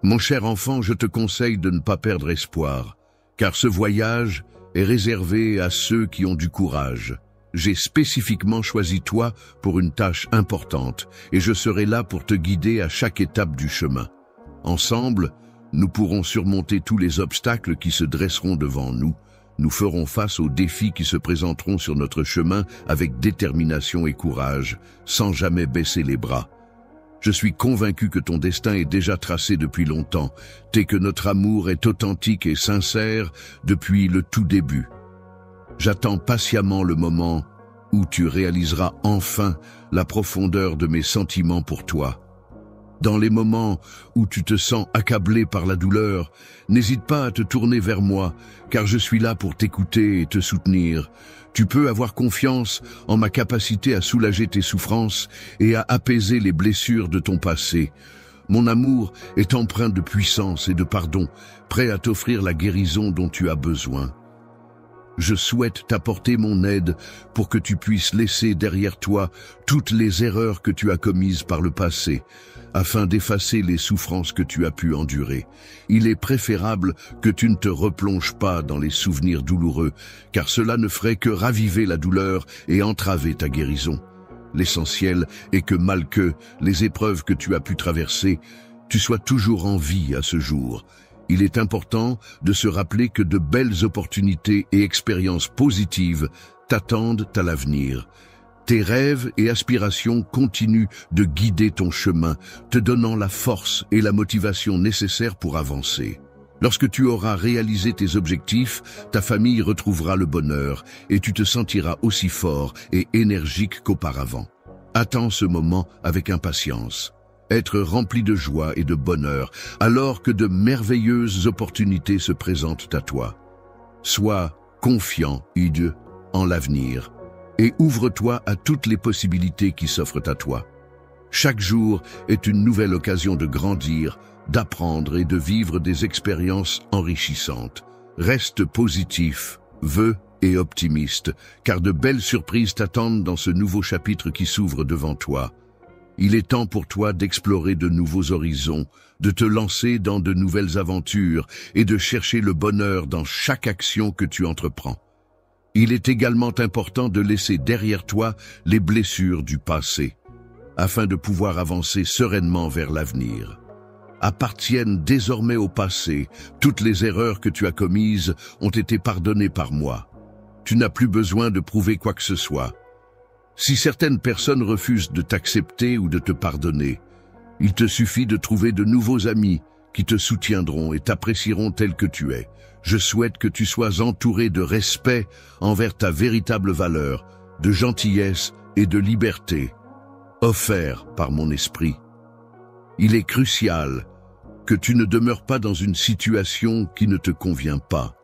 Mon cher enfant, je te conseille de ne pas perdre espoir, car ce voyage est réservé à ceux qui ont du courage. J'ai spécifiquement choisi toi pour une tâche importante, et je serai là pour te guider à chaque étape du chemin. Ensemble, nous pourrons surmonter tous les obstacles qui se dresseront devant nous. Nous ferons face aux défis qui se présenteront sur notre chemin avec détermination et courage, sans jamais baisser les bras. Je suis convaincu que ton destin est déjà tracé depuis longtemps, et que notre amour est authentique et sincère depuis le tout début. J'attends patiemment le moment où tu réaliseras enfin la profondeur de mes sentiments pour toi. Dans les moments où tu te sens accablé par la douleur, n'hésite pas à te tourner vers moi, car je suis là pour t'écouter et te soutenir. Tu peux avoir confiance en ma capacité à soulager tes souffrances et à apaiser les blessures de ton passé. Mon amour est empreint de puissance et de pardon, prêt à t'offrir la guérison dont tu as besoin. Je souhaite t'apporter mon aide pour que tu puisses laisser derrière toi toutes les erreurs que tu as commises par le passé, afin d'effacer les souffrances que tu as pu endurer. Il est préférable que tu ne te replonges pas dans les souvenirs douloureux, car cela ne ferait que raviver la douleur et entraver ta guérison. L'essentiel est que, malgré les épreuves que tu as pu traverser, tu sois toujours en vie à ce jour. Il est important de se rappeler que de belles opportunités et expériences positives t'attendent à l'avenir. Tes rêves et aspirations continuent de guider ton chemin, te donnant la force et la motivation nécessaires pour avancer. Lorsque tu auras réalisé tes objectifs, ta famille retrouvera le bonheur et tu te sentiras aussi fort et énergique qu'auparavant. Attends ce moment avec impatience. Être rempli de joie et de bonheur, alors que de merveilleuses opportunités se présentent à toi. Sois confiant, Dieu, en l'avenir, et ouvre-toi à toutes les possibilités qui s'offrent à toi. Chaque jour est une nouvelle occasion de grandir, d'apprendre et de vivre des expériences enrichissantes. Reste positif, vœu et optimiste, car de belles surprises t'attendent dans ce nouveau chapitre qui s'ouvre devant toi. Il est temps pour toi d'explorer de nouveaux horizons, de te lancer dans de nouvelles aventures et de chercher le bonheur dans chaque action que tu entreprends. Il est également important de laisser derrière toi les blessures du passé, afin de pouvoir avancer sereinement vers l'avenir. Appartiennent désormais au passé, toutes les erreurs que tu as commises ont été pardonnées par moi. Tu n'as plus besoin de prouver quoi que ce soit. Si certaines personnes refusent de t'accepter ou de te pardonner, il te suffit de trouver de nouveaux amis qui te soutiendront et t'apprécieront tel que tu es. Je souhaite que tu sois entouré de respect envers ta véritable valeur, de gentillesse et de liberté, offert par mon esprit. Il est crucial que tu ne demeures pas dans une situation qui ne te convient pas.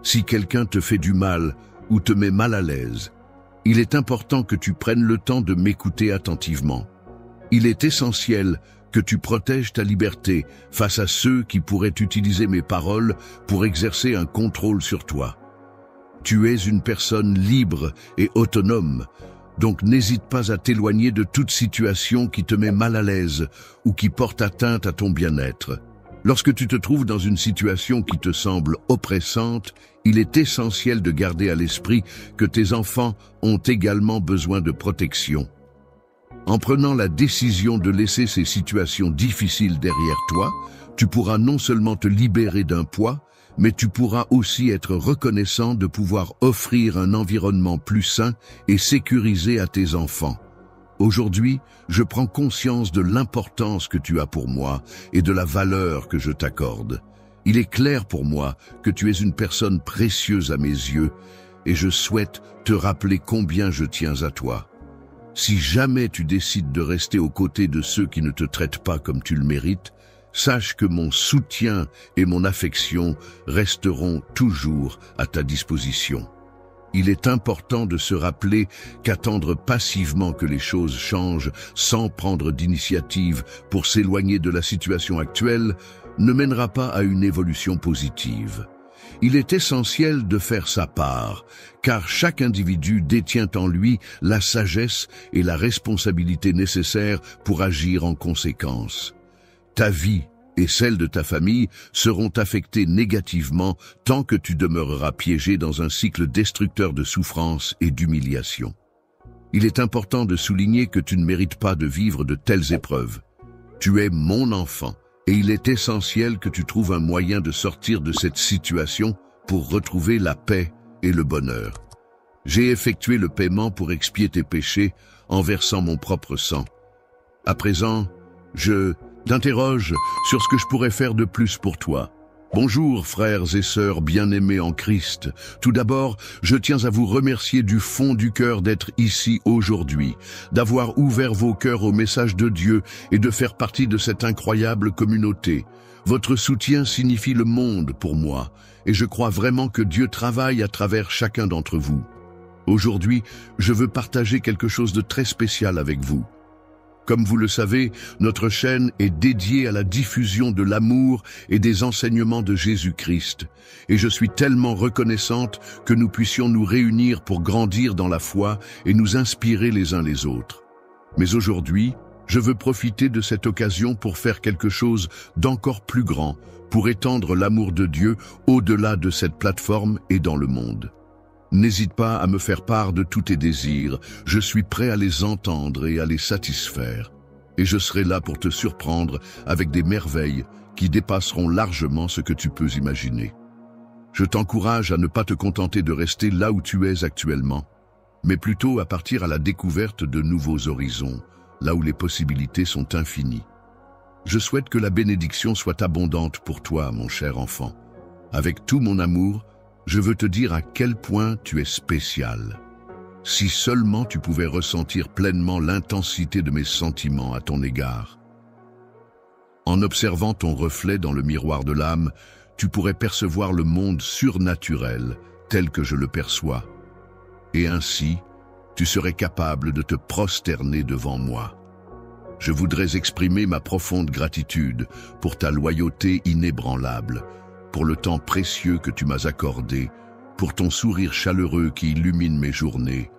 Si quelqu'un te fait du mal ou te met mal à l'aise, il est important que tu prennes le temps de m'écouter attentivement. Il est essentiel que tu protèges ta liberté face à ceux qui pourraient utiliser mes paroles pour exercer un contrôle sur toi. Tu es une personne libre et autonome, donc n'hésite pas à t'éloigner de toute situation qui te met mal à l'aise ou qui porte atteinte à ton bien-être. Lorsque tu te trouves dans une situation qui te semble oppressante, il est essentiel de garder à l'esprit que tes enfants ont également besoin de protection. En prenant la décision de laisser ces situations difficiles derrière toi, tu pourras non seulement te libérer d'un poids, mais tu pourras aussi être reconnaissant de pouvoir offrir un environnement plus sain et sécurisé à tes enfants. Aujourd'hui, je prends conscience de l'importance que tu as pour moi et de la valeur que je t'accorde. Il est clair pour moi que tu es une personne précieuse à mes yeux et je souhaite te rappeler combien je tiens à toi. Si jamais tu décides de rester aux côtés de ceux qui ne te traitent pas comme tu le mérites, sache que mon soutien et mon affection resteront toujours à ta disposition. Il est important de se rappeler qu'attendre passivement que les choses changent sans prendre d'initiative pour s'éloigner de la situation actuelle ne mènera pas à une évolution positive. Il est essentiel de faire sa part, car chaque individu détient en lui la sagesse et la responsabilité nécessaires pour agir en conséquence. Ta vie et celles de ta famille seront affectées négativement tant que tu demeureras piégé dans un cycle destructeur de souffrance et d'humiliation. Il est important de souligner que tu ne mérites pas de vivre de telles épreuves. Tu es mon enfant, et il est essentiel que tu trouves un moyen de sortir de cette situation pour retrouver la paix et le bonheur. J'ai effectué le paiement pour expier tes péchés en versant mon propre sang. À présent, je t'interroge sur ce que je pourrais faire de plus pour toi. Bonjour frères et sœurs bien-aimés en Christ. Tout d'abord, je tiens à vous remercier du fond du cœur d'être ici aujourd'hui, d'avoir ouvert vos cœurs au message de Dieu et de faire partie de cette incroyable communauté. Votre soutien signifie le monde pour moi, et je crois vraiment que Dieu travaille à travers chacun d'entre vous. Aujourd'hui, je veux partager quelque chose de très spécial avec vous. Comme vous le savez, notre chaîne est dédiée à la diffusion de l'amour et des enseignements de Jésus-Christ. Et je suis tellement reconnaissante que nous puissions nous réunir pour grandir dans la foi et nous inspirer les uns les autres. Mais aujourd'hui, je veux profiter de cette occasion pour faire quelque chose d'encore plus grand, pour étendre l'amour de Dieu au-delà de cette plateforme et dans le monde. N'hésite pas à me faire part de tous tes désirs, je suis prêt à les entendre et à les satisfaire. Et je serai là pour te surprendre avec des merveilles qui dépasseront largement ce que tu peux imaginer. Je t'encourage à ne pas te contenter de rester là où tu es actuellement, mais plutôt à partir à la découverte de nouveaux horizons, là où les possibilités sont infinies. Je souhaite que la bénédiction soit abondante pour toi, mon cher enfant. Avec tout mon amour, je veux te dire à quel point tu es spécial. Si seulement tu pouvais ressentir pleinement l'intensité de mes sentiments à ton égard. En observant ton reflet dans le miroir de l'âme, tu pourrais percevoir le monde surnaturel tel que je le perçois. Et ainsi, tu serais capable de te prosterner devant moi. Je voudrais exprimer ma profonde gratitude pour ta loyauté inébranlable, pour le temps précieux que tu m'as accordé, pour ton sourire chaleureux qui illumine mes journées,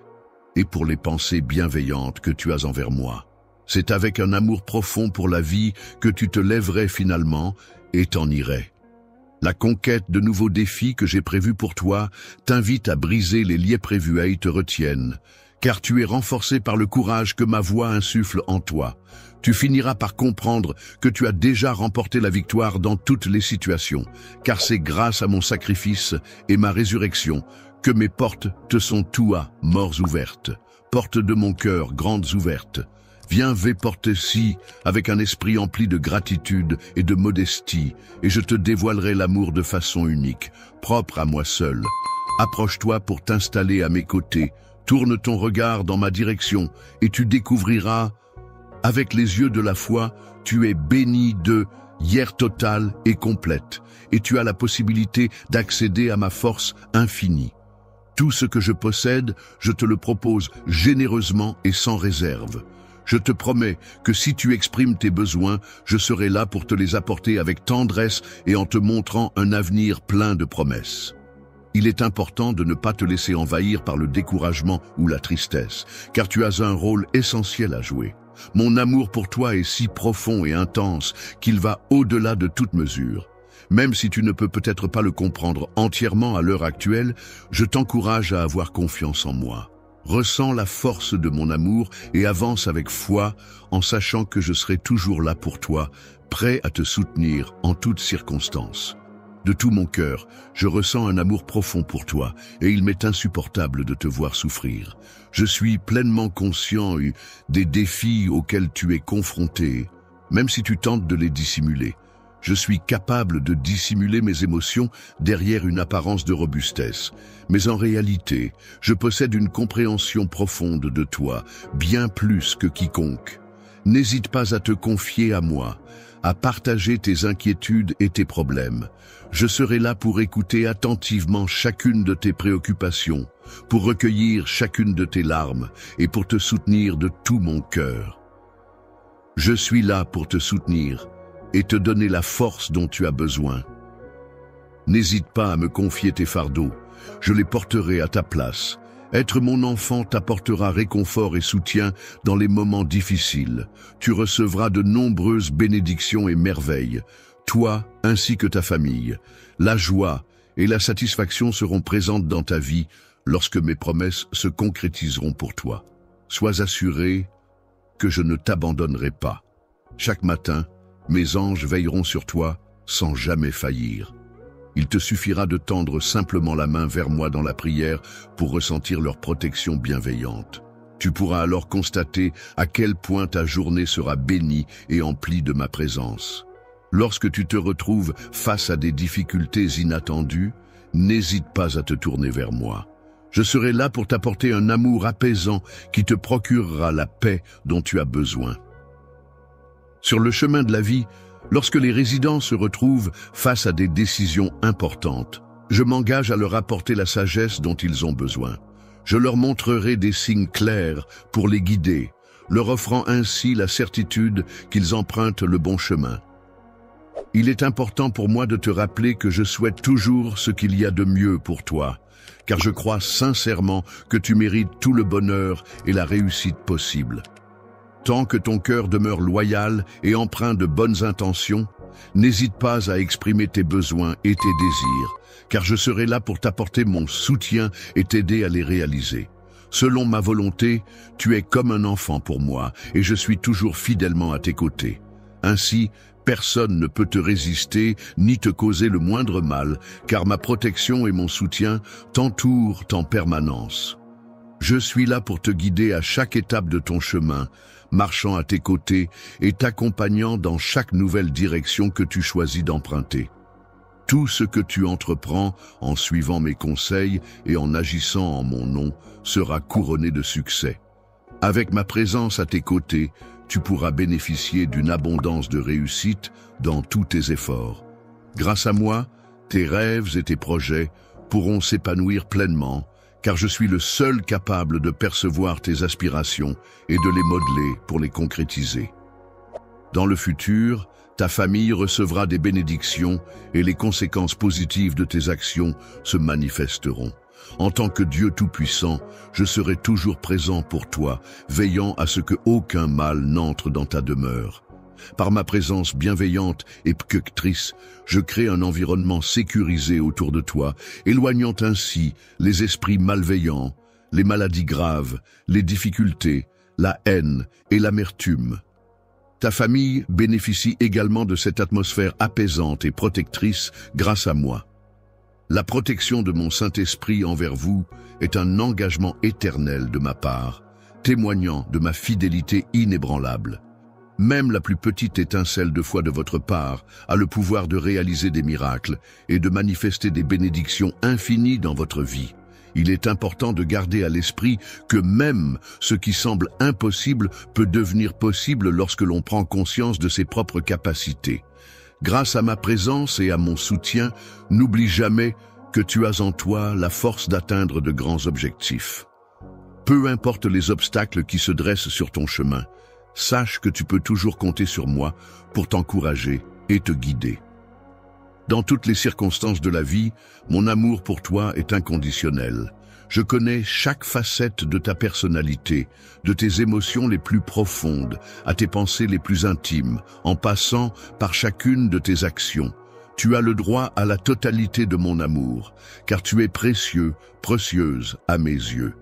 et pour les pensées bienveillantes que tu as envers moi. C'est avec un amour profond pour la vie que tu te lèverais finalement et t'en irais. La conquête de nouveaux défis que j'ai prévus pour toi t'invite à briser les liens prévus et te retiennent, car tu es renforcé par le courage que ma voix insuffle en toi. Tu finiras par comprendre que tu as déjà remporté la victoire dans toutes les situations, car c'est grâce à mon sacrifice et ma résurrection que mes portes te sont toi, morts ouvertes, portes de mon cœur, grandes ouvertes. Viens porte-ci avec un esprit empli de gratitude et de modestie, et je te dévoilerai l'amour de façon unique, propre à moi seul. Approche-toi pour t'installer à mes côtés, tourne ton regard dans ma direction, et tu découvriras. Avec les yeux de la foi, tu es béni de hier totale et complète, et tu as la possibilité d'accéder à ma force infinie. Tout ce que je possède, je te le propose généreusement et sans réserve. Je te promets que si tu exprimes tes besoins, je serai là pour te les apporter avec tendresse et en te montrant un avenir plein de promesses. Il est important de ne pas te laisser envahir par le découragement ou la tristesse, car tu as un rôle essentiel à jouer. Mon amour pour toi est si profond et intense qu'il va au-delà de toute mesure. Même si tu ne peux peut-être pas le comprendre entièrement à l'heure actuelle, je t'encourage à avoir confiance en moi. Ressens la force de mon amour et avance avec foi en sachant que je serai toujours là pour toi, prêt à te soutenir en toutes circonstances. De tout mon cœur, je ressens un amour profond pour toi et il m'est insupportable de te voir souffrir. Je suis pleinement conscient des défis auxquels tu es confronté, même si tu tentes de les dissimuler. Je suis capable de dissimuler mes émotions derrière une apparence de robustesse. Mais en réalité, je possède une compréhension profonde de toi, bien plus que quiconque. N'hésite pas à te confier à moi, à partager tes inquiétudes et tes problèmes. Je serai là pour écouter attentivement chacune de tes préoccupations, pour recueillir chacune de tes larmes et pour te soutenir de tout mon cœur. Je suis là pour te soutenir et te donner la force dont tu as besoin. N'hésite pas à me confier tes fardeaux, je les porterai à ta place. Être mon enfant t'apportera réconfort et soutien dans les moments difficiles. Tu recevras de nombreuses bénédictions et merveilles, toi ainsi que ta famille. La joie et la satisfaction seront présentes dans ta vie lorsque mes promesses se concrétiseront pour toi. Sois assuré que je ne t'abandonnerai pas. Chaque matin, mes anges veilleront sur toi sans jamais faillir. Il te suffira de tendre simplement la main vers moi dans la prière pour ressentir leur protection bienveillante. Tu pourras alors constater à quel point ta journée sera bénie et emplie de ma présence. Lorsque tu te retrouves face à des difficultés inattendues, n'hésite pas à te tourner vers moi. Je serai là pour t'apporter un amour apaisant qui te procurera la paix dont tu as besoin. Sur le chemin de la vie, lorsque les résidents se retrouvent face à des décisions importantes, je m'engage à leur apporter la sagesse dont ils ont besoin. Je leur montrerai des signes clairs pour les guider, leur offrant ainsi la certitude qu'ils empruntent le bon chemin. Il est important pour moi de te rappeler que je souhaite toujours ce qu'il y a de mieux pour toi, car je crois sincèrement que tu mérites tout le bonheur et la réussite possible. Tant que ton cœur demeure loyal et empreint de bonnes intentions, n'hésite pas à exprimer tes besoins et tes désirs, car je serai là pour t'apporter mon soutien et t'aider à les réaliser. Selon ma volonté, tu es comme un enfant pour moi et je suis toujours fidèlement à tes côtés. Ainsi, personne ne peut te résister ni te causer le moindre mal, car ma protection et mon soutien t'entourent en permanence. Je suis là pour te guider à chaque étape de ton chemin, marchant à tes côtés et t'accompagnant dans chaque nouvelle direction que tu choisis d'emprunter. Tout ce que tu entreprends en suivant mes conseils et en agissant en mon nom sera couronné de succès. Avec ma présence à tes côtés, tu pourras bénéficier d'une abondance de réussite dans tous tes efforts. Grâce à moi, tes rêves et tes projets pourront s'épanouir pleinement, car je suis le seul capable de percevoir tes aspirations et de les modeler pour les concrétiser. Dans le futur, ta famille recevra des bénédictions et les conséquences positives de tes actions se manifesteront. En tant que Dieu Tout-Puissant, je serai toujours présent pour toi, veillant à ce que aucun mal n'entre dans ta demeure. Par ma présence bienveillante et protectrice, je crée un environnement sécurisé autour de toi, éloignant ainsi les esprits malveillants, les maladies graves, les difficultés, la haine et l'amertume. Ta famille bénéficie également de cette atmosphère apaisante et protectrice grâce à moi. La protection de mon Saint-Esprit envers vous est un engagement éternel de ma part, témoignant de ma fidélité inébranlable. Même la plus petite étincelle de foi de votre part a le pouvoir de réaliser des miracles et de manifester des bénédictions infinies dans votre vie. Il est important de garder à l'esprit que même ce qui semble impossible peut devenir possible lorsque l'on prend conscience de ses propres capacités. Grâce à ma présence et à mon soutien, n'oublie jamais que tu as en toi la force d'atteindre de grands objectifs. Peu importe les obstacles qui se dressent sur ton chemin, sache que tu peux toujours compter sur moi pour t'encourager et te guider. Dans toutes les circonstances de la vie, mon amour pour toi est inconditionnel. Je connais chaque facette de ta personnalité, de tes émotions les plus profondes, à tes pensées les plus intimes, en passant par chacune de tes actions. Tu as le droit à la totalité de mon amour, car tu es précieux, précieuse à mes yeux.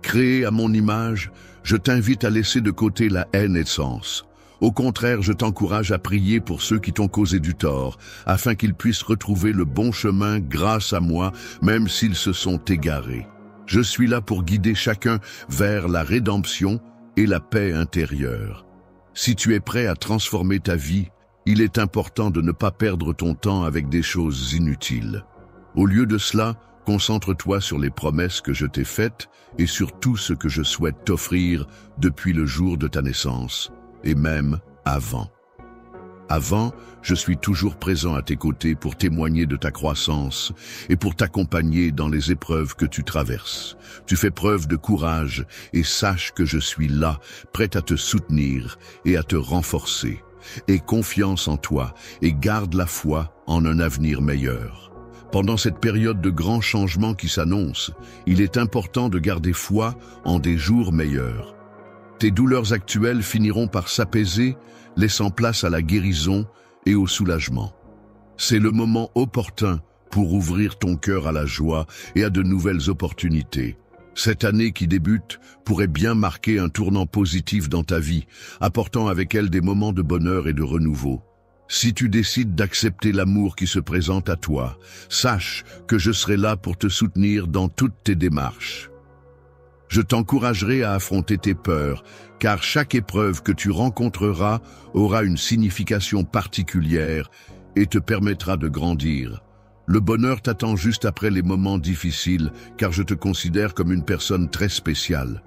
Créé à mon image, je t'invite à laisser de côté la haine et le sens. Au contraire, je t'encourage à prier pour ceux qui t'ont causé du tort, afin qu'ils puissent retrouver le bon chemin grâce à moi, même s'ils se sont égarés. Je suis là pour guider chacun vers la rédemption et la paix intérieure. Si tu es prêt à transformer ta vie, il est important de ne pas perdre ton temps avec des choses inutiles. Au lieu de cela, concentre-toi sur les promesses que je t'ai faites et sur tout ce que je souhaite t'offrir depuis le jour de ta naissance, et même avant. Avant, je suis toujours présent à tes côtés pour témoigner de ta croissance et pour t'accompagner dans les épreuves que tu traverses. Tu fais preuve de courage et sache que je suis là, prêt à te soutenir et à te renforcer. Aie confiance en toi et garde la foi en un avenir meilleur. Pendant cette période de grands changements qui s'annoncent, il est important de garder foi en des jours meilleurs. Tes douleurs actuelles finiront par s'apaiser, laissant place à la guérison et au soulagement. C'est le moment opportun pour ouvrir ton cœur à la joie et à de nouvelles opportunités. Cette année qui débute pourrait bien marquer un tournant positif dans ta vie, apportant avec elle des moments de bonheur et de renouveau. Si tu décides d'accepter l'amour qui se présente à toi, sache que je serai là pour te soutenir dans toutes tes démarches. Je t'encouragerai à affronter tes peurs, car chaque épreuve que tu rencontreras aura une signification particulière et te permettra de grandir. Le bonheur t'attend juste après les moments difficiles, car je te considère comme une personne très spéciale.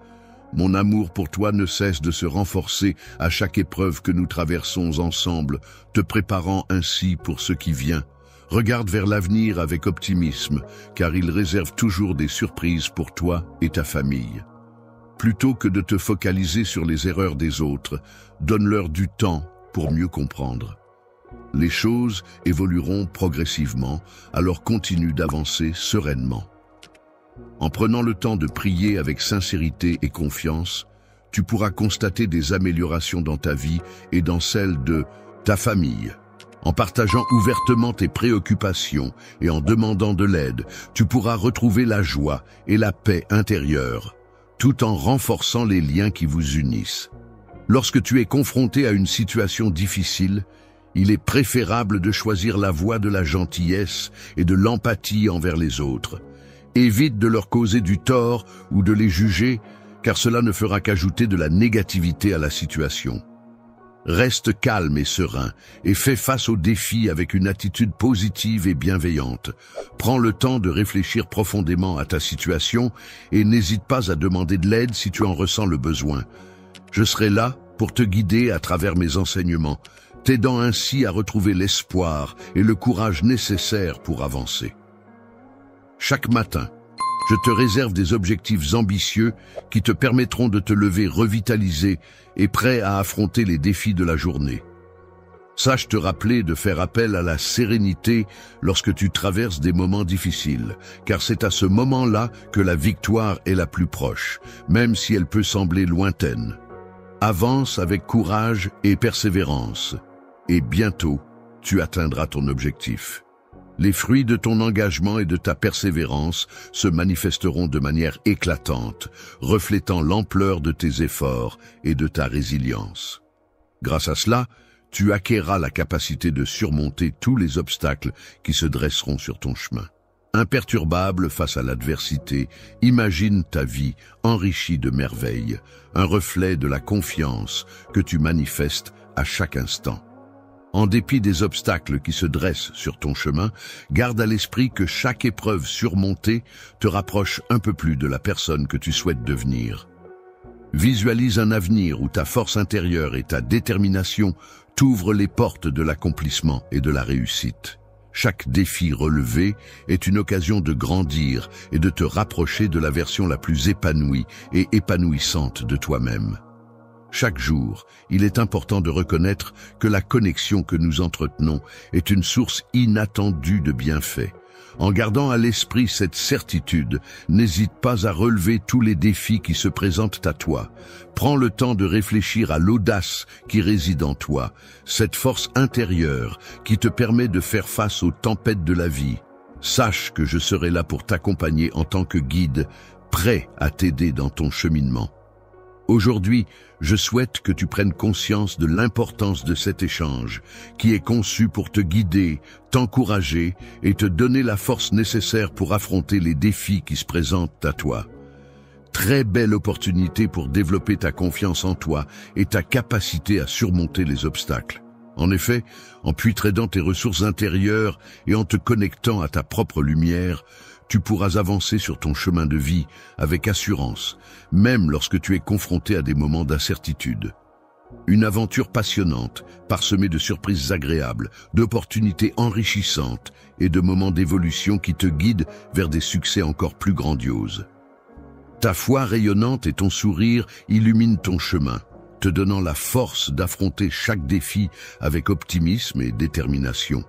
Mon amour pour toi ne cesse de se renforcer à chaque épreuve que nous traversons ensemble, te préparant ainsi pour ce qui vient. Regarde vers l'avenir avec optimisme, car il réserve toujours des surprises pour toi et ta famille. Plutôt que de te focaliser sur les erreurs des autres, donne-leur du temps pour mieux comprendre. Les choses évolueront progressivement, alors continue d'avancer sereinement. En prenant le temps de prier avec sincérité et confiance, tu pourras constater des améliorations dans ta vie et dans celle de ta famille. En partageant ouvertement tes préoccupations et en demandant de l'aide, tu pourras retrouver la joie et la paix intérieure, tout en renforçant les liens qui vous unissent. Lorsque tu es confronté à une situation difficile, il est préférable de choisir la voie de la gentillesse et de l'empathie envers les autres. Évite de leur causer du tort ou de les juger, car cela ne fera qu'ajouter de la négativité à la situation. Reste calme et serein et fais face aux défis avec une attitude positive et bienveillante. Prends le temps de réfléchir profondément à ta situation et n'hésite pas à demander de l'aide si tu en ressens le besoin. Je serai là pour te guider à travers mes enseignements, t'aidant ainsi à retrouver l'espoir et le courage nécessaires pour avancer. Chaque matin, je te réserve des objectifs ambitieux qui te permettront de te lever revitalisé et prêt à affronter les défis de la journée. Sache te rappeler de faire appel à la sérénité lorsque tu traverses des moments difficiles, car c'est à ce moment-là que la victoire est la plus proche, même si elle peut sembler lointaine. Avance avec courage et persévérance, et bientôt, tu atteindras ton objectif. Les fruits de ton engagement et de ta persévérance se manifesteront de manière éclatante, reflétant l'ampleur de tes efforts et de ta résilience. Grâce à cela, tu acquerras la capacité de surmonter tous les obstacles qui se dresseront sur ton chemin. Imperturbable face à l'adversité, imagine ta vie enrichie de merveilles, un reflet de la confiance que tu manifestes à chaque instant. En dépit des obstacles qui se dressent sur ton chemin, garde à l'esprit que chaque épreuve surmontée te rapproche un peu plus de la personne que tu souhaites devenir. Visualise un avenir où ta force intérieure et ta détermination t'ouvrent les portes de l'accomplissement et de la réussite. Chaque défi relevé est une occasion de grandir et de te rapprocher de la version la plus épanouie et épanouissante de toi-même. Chaque jour, il est important de reconnaître que la connexion que nous entretenons est une source inattendue de bienfaits. En gardant à l'esprit cette certitude, n'hésite pas à relever tous les défis qui se présentent à toi. Prends le temps de réfléchir à l'audace qui réside en toi, cette force intérieure qui te permet de faire face aux tempêtes de la vie. Sache que je serai là pour t'accompagner en tant que guide, prêt à t'aider dans ton cheminement. Aujourd'hui, je souhaite que tu prennes conscience de l'importance de cet échange, qui est conçu pour te guider, t'encourager et te donner la force nécessaire pour affronter les défis qui se présentent à toi. Très belle opportunité pour développer ta confiance en toi et ta capacité à surmonter les obstacles. En effet, en puitraidant tes ressources intérieures et en te connectant à ta propre lumière, tu pourras avancer sur ton chemin de vie avec assurance, même lorsque tu es confronté à des moments d'incertitude. Une aventure passionnante, parsemée de surprises agréables, d'opportunités enrichissantes et de moments d'évolution qui te guident vers des succès encore plus grandioses. Ta foi rayonnante et ton sourire illuminent ton chemin, te donnant la force d'affronter chaque défi avec optimisme et détermination.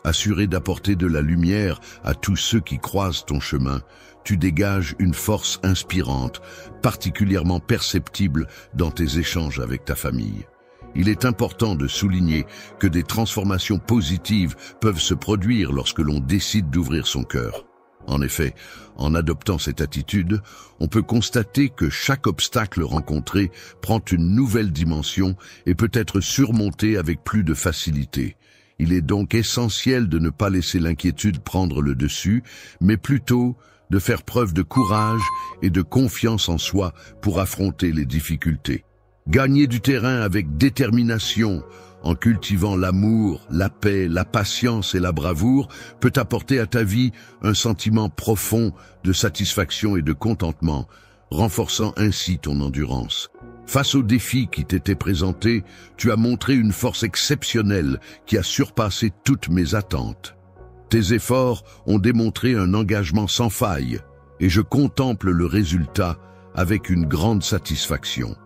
Assuré d'apporter de la lumière à tous ceux qui croisent ton chemin, tu dégages une force inspirante, particulièrement perceptible dans tes échanges avec ta famille. Il est important de souligner que des transformations positives peuvent se produire lorsque l'on décide d'ouvrir son cœur. En effet, en adoptant cette attitude, on peut constater que chaque obstacle rencontré prend une nouvelle dimension et peut être surmonté avec plus de facilité. Il est donc essentiel de ne pas laisser l'inquiétude prendre le dessus, mais plutôt de faire preuve de courage et de confiance en soi pour affronter les difficultés. Gagner du terrain avec détermination, en cultivant l'amour, la paix, la patience et la bravoure, peut apporter à ta vie un sentiment profond de satisfaction et de contentement, renforçant ainsi ton endurance. Face aux défis qui t'étaient présentés, tu as montré une force exceptionnelle qui a surpassé toutes mes attentes. Tes efforts ont démontré un engagement sans faille, et je contemple le résultat avec une grande satisfaction.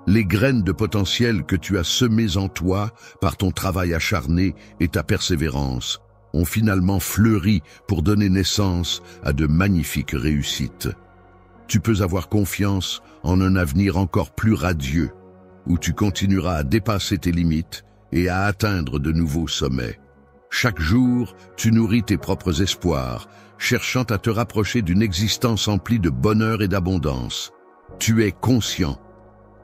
Les graines de potentiel que tu as semées en toi par ton travail acharné et ta persévérance ont finalement fleuri pour donner naissance à de magnifiques réussites. Tu peux avoir confiance en un avenir encore plus radieux, où tu continueras à dépasser tes limites et à atteindre de nouveaux sommets. Chaque jour, tu nourris tes propres espoirs, cherchant à te rapprocher d'une existence emplie de bonheur et d'abondance. Tu es conscient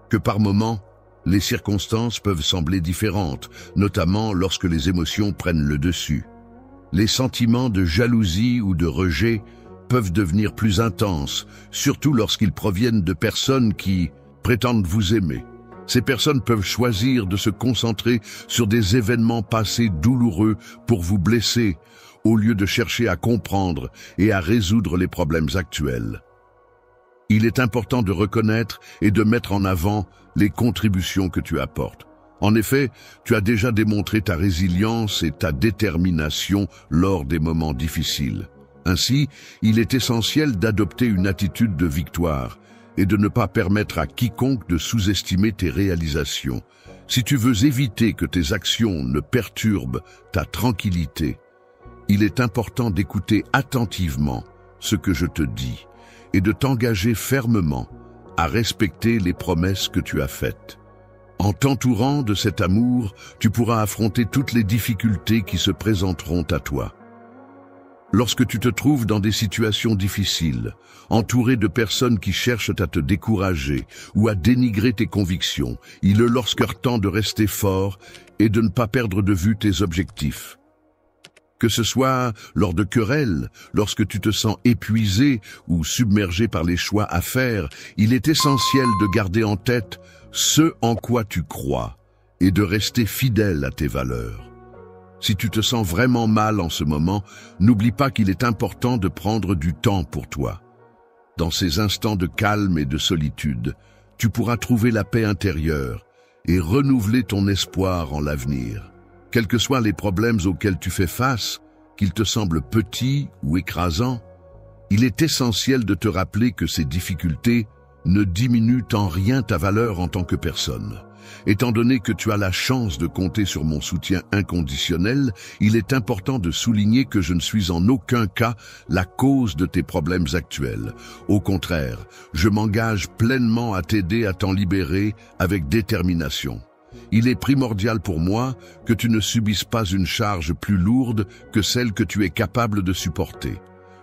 que par moments, les circonstances peuvent sembler différentes, notamment lorsque les émotions prennent le dessus. Les sentiments de jalousie ou de rejet peuvent devenir plus intenses, surtout lorsqu'ils proviennent de personnes qui prétendent vous aimer. Ces personnes peuvent choisir de se concentrer sur des événements passés douloureux pour vous blesser, au lieu de chercher à comprendre et à résoudre les problèmes actuels. Il est important de reconnaître et de mettre en avant les contributions que tu apportes. En effet, tu as déjà démontré ta résilience et ta détermination lors des moments difficiles. Ainsi, il est essentiel d'adopter une attitude de victoire et de ne pas permettre à quiconque de sous-estimer tes réalisations. Si tu veux éviter que tes actions ne perturbent ta tranquillité, il est important d'écouter attentivement ce que je te dis et de t'engager fermement à respecter les promesses que tu as faites. En t'entourant de cet amour, tu pourras affronter toutes les difficultés qui se présenteront à toi. Lorsque tu te trouves dans des situations difficiles, entouré de personnes qui cherchent à te décourager ou à dénigrer tes convictions, il est leur temps de rester fort et de ne pas perdre de vue tes objectifs. Que ce soit lors de querelles, lorsque tu te sens épuisé ou submergé par les choix à faire, il est essentiel de garder en tête ce en quoi tu crois et de rester fidèle à tes valeurs. Si tu te sens vraiment mal en ce moment, n'oublie pas qu'il est important de prendre du temps pour toi. Dans ces instants de calme et de solitude, tu pourras trouver la paix intérieure et renouveler ton espoir en l'avenir. Quels que soient les problèmes auxquels tu fais face, qu'ils te semblent petits ou écrasants, il est essentiel de te rappeler que ces difficultés ne diminuent en rien ta valeur en tant que personne. Étant donné que tu as la chance de compter sur mon soutien inconditionnel, il est important de souligner que je ne suis en aucun cas la cause de tes problèmes actuels. Au contraire, je m'engage pleinement à t'aider à t'en libérer avec détermination. Il est primordial pour moi que tu ne subisses pas une charge plus lourde que celle que tu es capable de supporter.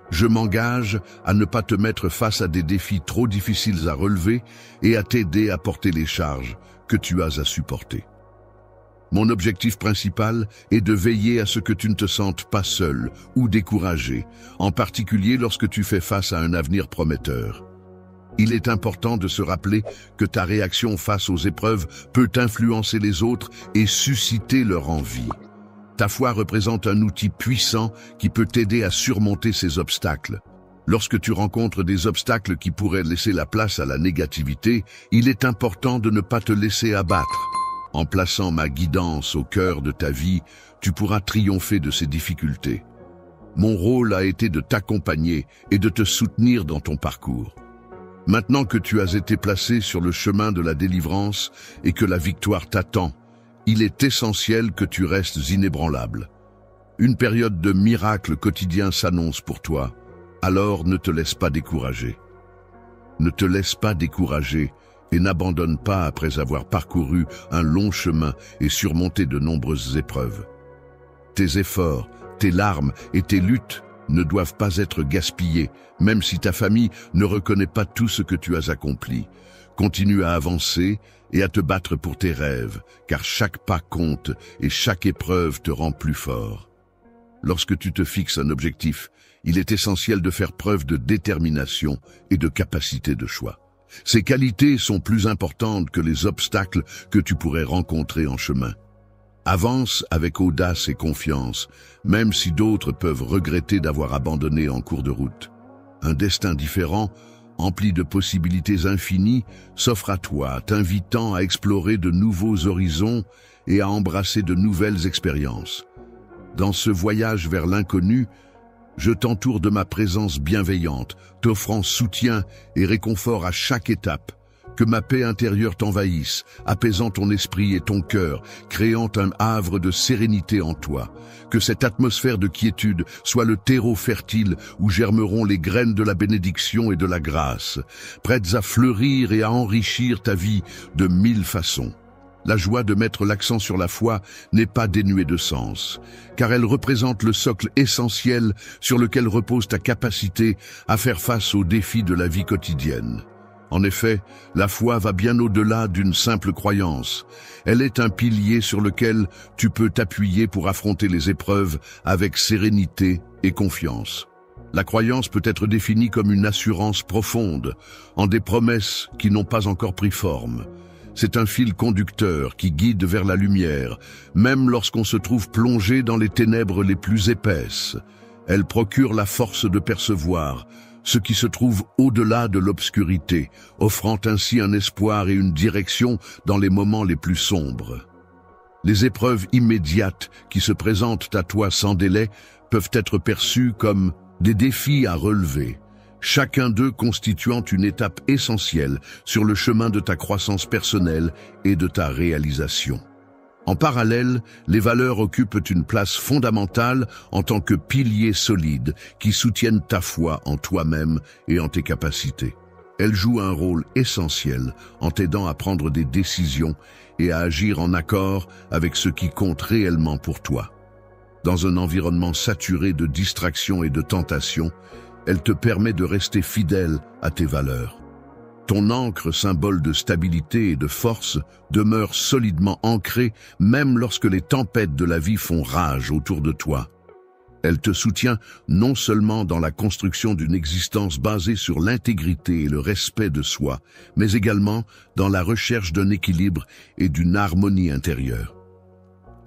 Je m'engage à ne pas te mettre face à des défis trop difficiles à relever et à t'aider à porter les charges que tu as à supporter. Mon objectif principal est de veiller à ce que tu ne te sentes pas seul ou découragé, en particulier lorsque tu fais face à un avenir prometteur. Il est important de se rappeler que ta réaction face aux épreuves peut influencer les autres et susciter leur envie. Ta foi représente un outil puissant qui peut t'aider à surmonter ces obstacles. Lorsque tu rencontres des obstacles qui pourraient laisser la place à la négativité, il est important de ne pas te laisser abattre. En plaçant ma guidance au cœur de ta vie, tu pourras triompher de ces difficultés. Mon rôle a été de t'accompagner et de te soutenir dans ton parcours. Maintenant que tu as été placé sur le chemin de la délivrance et que la victoire t'attend, il est essentiel que tu restes inébranlable. Une période de miracle quotidien s'annonce pour toi, alors ne te laisse pas décourager. Ne te laisse pas décourager et n'abandonne pas après avoir parcouru un long chemin et surmonté de nombreuses épreuves. Tes efforts, tes larmes et tes luttes ne doivent pas être gaspillés, même si ta famille ne reconnaît pas tout ce que tu as accompli. Continue à avancer et à te battre pour tes rêves, car chaque pas compte et chaque épreuve te rend plus fort. Lorsque tu te fixes un objectif, il est essentiel de faire preuve de détermination et de capacité de choix. Ces qualités sont plus importantes que les obstacles que tu pourrais rencontrer en chemin. Avance avec audace et confiance, même si d'autres peuvent regretter d'avoir abandonné en cours de route. Un destin différent, empli de possibilités infinies, s'offre à toi, t'invitant à explorer de nouveaux horizons et à embrasser de nouvelles expériences. Dans ce voyage vers l'inconnu, je t'entoure de ma présence bienveillante, t'offrant soutien et réconfort à chaque étape. Que ma paix intérieure t'envahisse, apaisant ton esprit et ton cœur, créant un havre de sérénité en toi. Que cette atmosphère de quiétude soit le terreau fertile où germeront les graines de la bénédiction et de la grâce, prêtes à fleurir et à enrichir ta vie de 1000 façons. La joie de mettre l'accent sur la foi n'est pas dénuée de sens, car elle représente le socle essentiel sur lequel repose ta capacité à faire face aux défis de la vie quotidienne. En effet, la foi va bien au-delà d'une simple croyance. Elle est un pilier sur lequel tu peux t'appuyer pour affronter les épreuves avec sérénité et confiance. La croyance peut être définie comme une assurance profonde, en des promesses qui n'ont pas encore pris forme. C'est un fil conducteur qui guide vers la lumière, même lorsqu'on se trouve plongé dans les ténèbres les plus épaisses. Elle procure la force de percevoir ce qui se trouve au-delà de l'obscurité, offrant ainsi un espoir et une direction dans les moments les plus sombres. Les épreuves immédiates qui se présentent à toi sans délai peuvent être perçues comme des défis à relever, chacun d'eux constituant une étape essentielle sur le chemin de ta croissance personnelle et de ta réalisation. En parallèle, les valeurs occupent une place fondamentale en tant que piliers solides qui soutiennent ta foi en toi-même et en tes capacités. Elles jouent un rôle essentiel en t'aidant à prendre des décisions et à agir en accord avec ce qui compte réellement pour toi. Dans un environnement saturé de distractions et de tentations, elle te permet de rester fidèle à tes valeurs. Ton ancre, symbole de stabilité et de force, demeure solidement ancrée même lorsque les tempêtes de la vie font rage autour de toi. Elle te soutient non seulement dans la construction d'une existence basée sur l'intégrité et le respect de soi, mais également dans la recherche d'un équilibre et d'une harmonie intérieure.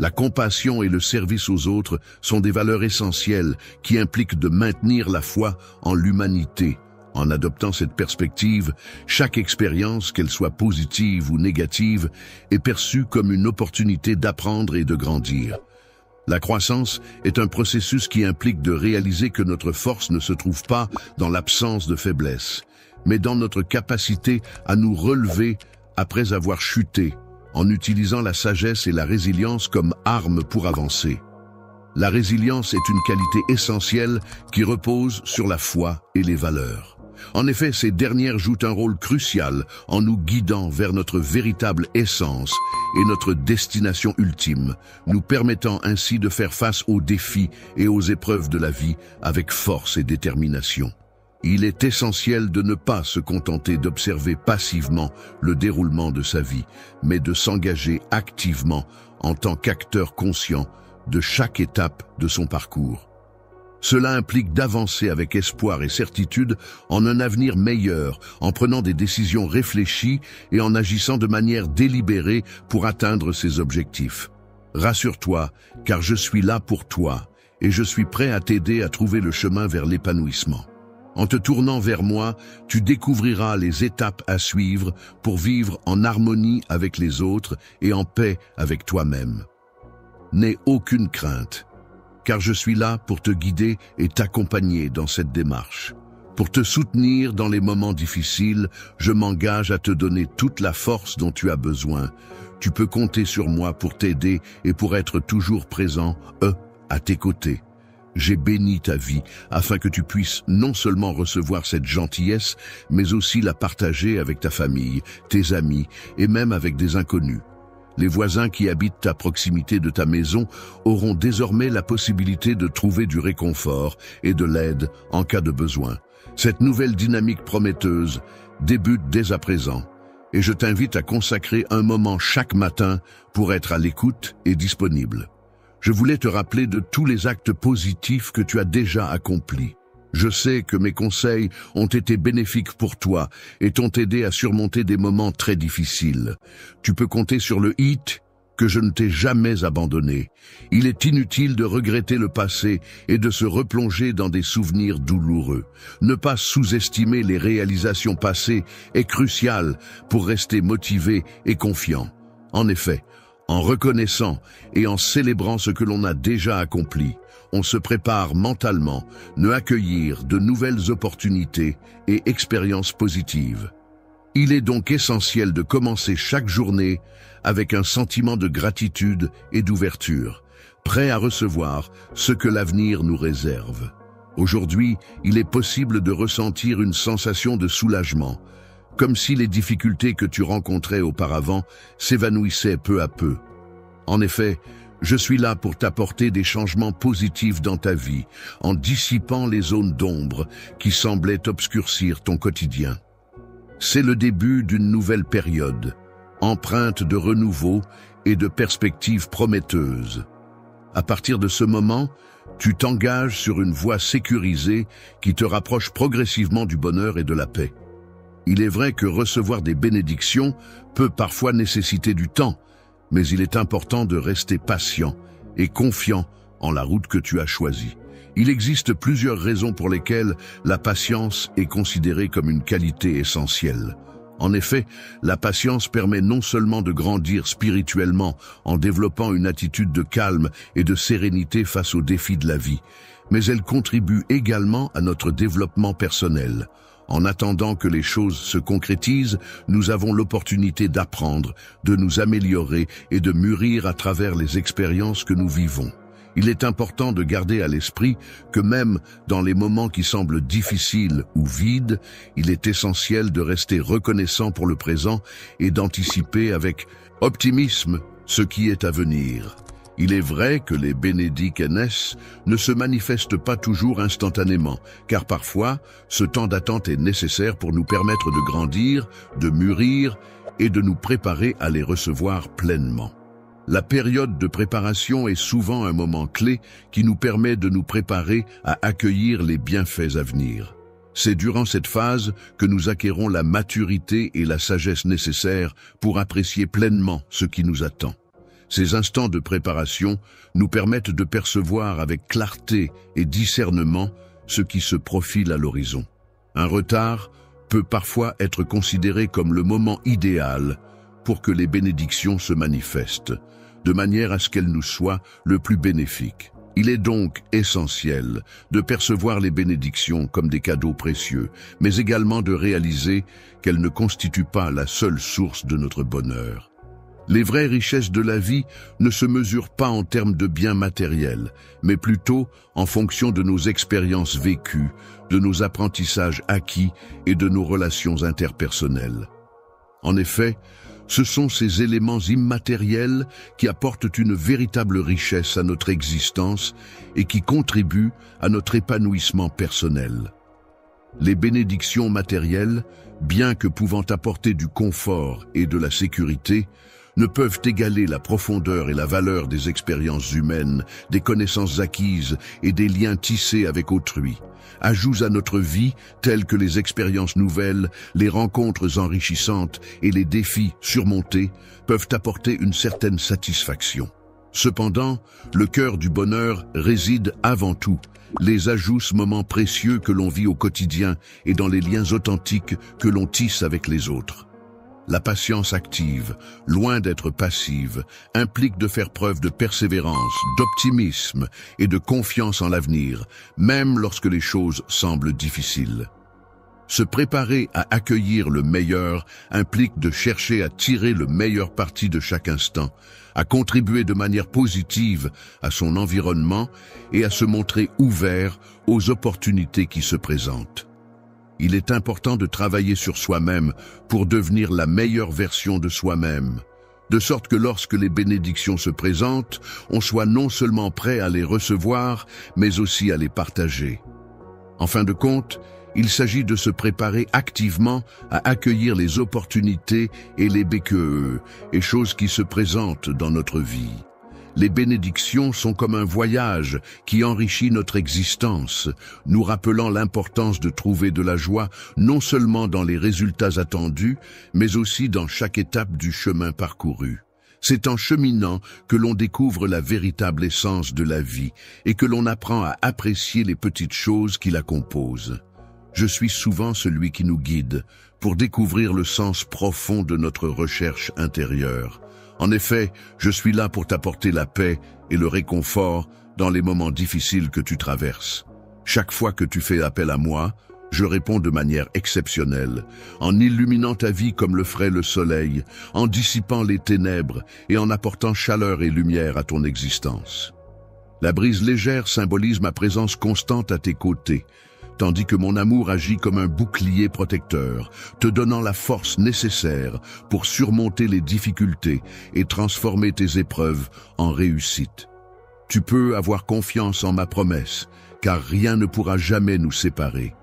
La compassion et le service aux autres sont des valeurs essentielles qui impliquent de maintenir la foi en l'humanité. En adoptant cette perspective, chaque expérience, qu'elle soit positive ou négative, est perçue comme une opportunité d'apprendre et de grandir. La croissance est un processus qui implique de réaliser que notre force ne se trouve pas dans l'absence de faiblesse, mais dans notre capacité à nous relever après avoir chuté, en utilisant la sagesse et la résilience comme armes pour avancer. La résilience est une qualité essentielle qui repose sur la foi et les valeurs. En effet, ces dernières jouent un rôle crucial en nous guidant vers notre véritable essence et notre destination ultime, nous permettant ainsi de faire face aux défis et aux épreuves de la vie avec force et détermination. Il est essentiel de ne pas se contenter d'observer passivement le déroulement de sa vie, mais de s'engager activement en tant qu'acteur conscient de chaque étape de son parcours. Cela implique d'avancer avec espoir et certitude en un avenir meilleur, en prenant des décisions réfléchies et en agissant de manière délibérée pour atteindre ses objectifs. Rassure-toi, car je suis là pour toi et je suis prêt à t'aider à trouver le chemin vers l'épanouissement. En te tournant vers moi, tu découvriras les étapes à suivre pour vivre en harmonie avec les autres et en paix avec toi-même. N'aie aucune crainte, car je suis là pour te guider et t'accompagner dans cette démarche. Pour te soutenir dans les moments difficiles, je m'engage à te donner toute la force dont tu as besoin. Tu peux compter sur moi pour t'aider et pour être toujours présent, à tes côtés. J'ai béni ta vie afin que tu puisses non seulement recevoir cette gentillesse, mais aussi la partager avec ta famille, tes amis et même avec des inconnus. Les voisins qui habitent à proximité de ta maison auront désormais la possibilité de trouver du réconfort et de l'aide en cas de besoin. Cette nouvelle dynamique prometteuse débute dès à présent et je t'invite à consacrer un moment chaque matin pour être à l'écoute et disponible. Je voulais te rappeler de tous les actes positifs que tu as déjà accomplis. Je sais que mes conseils ont été bénéfiques pour toi et t'ont aidé à surmonter des moments très difficiles. Tu peux compter sur le hit que je ne t'ai jamais abandonné. Il est inutile de regretter le passé et de se replonger dans des souvenirs douloureux. Ne pas sous-estimer les réalisations passées est crucial pour rester motivé et confiant. En effet, en reconnaissant et en célébrant ce que l'on a déjà accompli, on se prépare mentalement à accueillir de nouvelles opportunités et expériences positives. Il est donc essentiel de commencer chaque journée avec un sentiment de gratitude et d'ouverture, prêt à recevoir ce que l'avenir nous réserve. Aujourd'hui, il est possible de ressentir une sensation de soulagement, comme si les difficultés que tu rencontrais auparavant s'évanouissaient peu à peu. En effet, je suis là pour t'apporter des changements positifs dans ta vie, en dissipant les zones d'ombre qui semblaient obscurcir ton quotidien. C'est le début d'une nouvelle période, empreinte de renouveau et de perspectives prometteuses. À partir de ce moment, tu t'engages sur une voie sécurisée qui te rapproche progressivement du bonheur et de la paix. Il est vrai que recevoir des bénédictions peut parfois nécessiter du temps, mais il est important de rester patient et confiant en la route que tu as choisie. Il existe plusieurs raisons pour lesquelles la patience est considérée comme une qualité essentielle. En effet, la patience permet non seulement de grandir spirituellement en développant une attitude de calme et de sérénité face aux défis de la vie, mais elle contribue également à notre développement personnel. En attendant que les choses se concrétisent, nous avons l'opportunité d'apprendre, de nous améliorer et de mûrir à travers les expériences que nous vivons. Il est important de garder à l'esprit que même dans les moments qui semblent difficiles ou vides, il est essentiel de rester reconnaissant pour le présent et d'anticiper avec optimisme ce qui est à venir. Il est vrai que les bénédictions ne se manifestent pas toujours instantanément, car parfois, ce temps d'attente est nécessaire pour nous permettre de grandir, de mûrir et de nous préparer à les recevoir pleinement. La période de préparation est souvent un moment clé qui nous permet de nous préparer à accueillir les bienfaits à venir. C'est durant cette phase que nous acquérons la maturité et la sagesse nécessaires pour apprécier pleinement ce qui nous attend. Ces instants de préparation nous permettent de percevoir avec clarté et discernement ce qui se profile à l'horizon. Un retard peut parfois être considéré comme le moment idéal pour que les bénédictions se manifestent, de manière à ce qu'elles nous soient le plus bénéfiques. Il est donc essentiel de percevoir les bénédictions comme des cadeaux précieux, mais également de réaliser qu'elles ne constituent pas la seule source de notre bonheur. Les vraies richesses de la vie ne se mesurent pas en termes de biens matériels, mais plutôt en fonction de nos expériences vécues, de nos apprentissages acquis et de nos relations interpersonnelles. En effet, ce sont ces éléments immatériels qui apportent une véritable richesse à notre existence et qui contribuent à notre épanouissement personnel. Les bénédictions matérielles, bien que pouvant apporter du confort et de la sécurité, ne peuvent égaler la profondeur et la valeur des expériences humaines, des connaissances acquises et des liens tissés avec autrui. Ajouts à notre vie, tels que les expériences nouvelles, les rencontres enrichissantes et les défis surmontés, peuvent apporter une certaine satisfaction. Cependant, le cœur du bonheur réside avant tout les ajouts moments précieux que l'on vit au quotidien et dans les liens authentiques que l'on tisse avec les autres. La patience active, loin d'être passive, implique de faire preuve de persévérance, d'optimisme et de confiance en l'avenir, même lorsque les choses semblent difficiles. Se préparer à accueillir le meilleur implique de chercher à tirer le meilleur parti de chaque instant, à contribuer de manière positive à son environnement et à se montrer ouvert aux opportunités qui se présentent. Il est important de travailler sur soi-même pour devenir la meilleure version de soi-même, de sorte que lorsque les bénédictions se présentent, on soit non seulement prêt à les recevoir, mais aussi à les partager. En fin de compte, il s'agit de se préparer activement à accueillir les opportunités et les BQE, et choses qui se présentent dans notre vie. Les bénédictions sont comme un voyage qui enrichit notre existence, nous rappelant l'importance de trouver de la joie non seulement dans les résultats attendus, mais aussi dans chaque étape du chemin parcouru. C'est en cheminant que l'on découvre la véritable essence de la vie et que l'on apprend à apprécier les petites choses qui la composent. Je suis souvent celui qui nous guide pour découvrir le sens profond de notre recherche intérieure. En effet, je suis là pour t'apporter la paix et le réconfort dans les moments difficiles que tu traverses. Chaque fois que tu fais appel à moi, je réponds de manière exceptionnelle, en illuminant ta vie comme le ferait le soleil, en dissipant les ténèbres et en apportant chaleur et lumière à ton existence. La brise légère symbolise ma présence constante à tes côtés, tandis que mon amour agit comme un bouclier protecteur, te donnant la force nécessaire pour surmonter les difficultés et transformer tes épreuves en réussite. Tu peux avoir confiance en ma promesse, car rien ne pourra jamais nous séparer.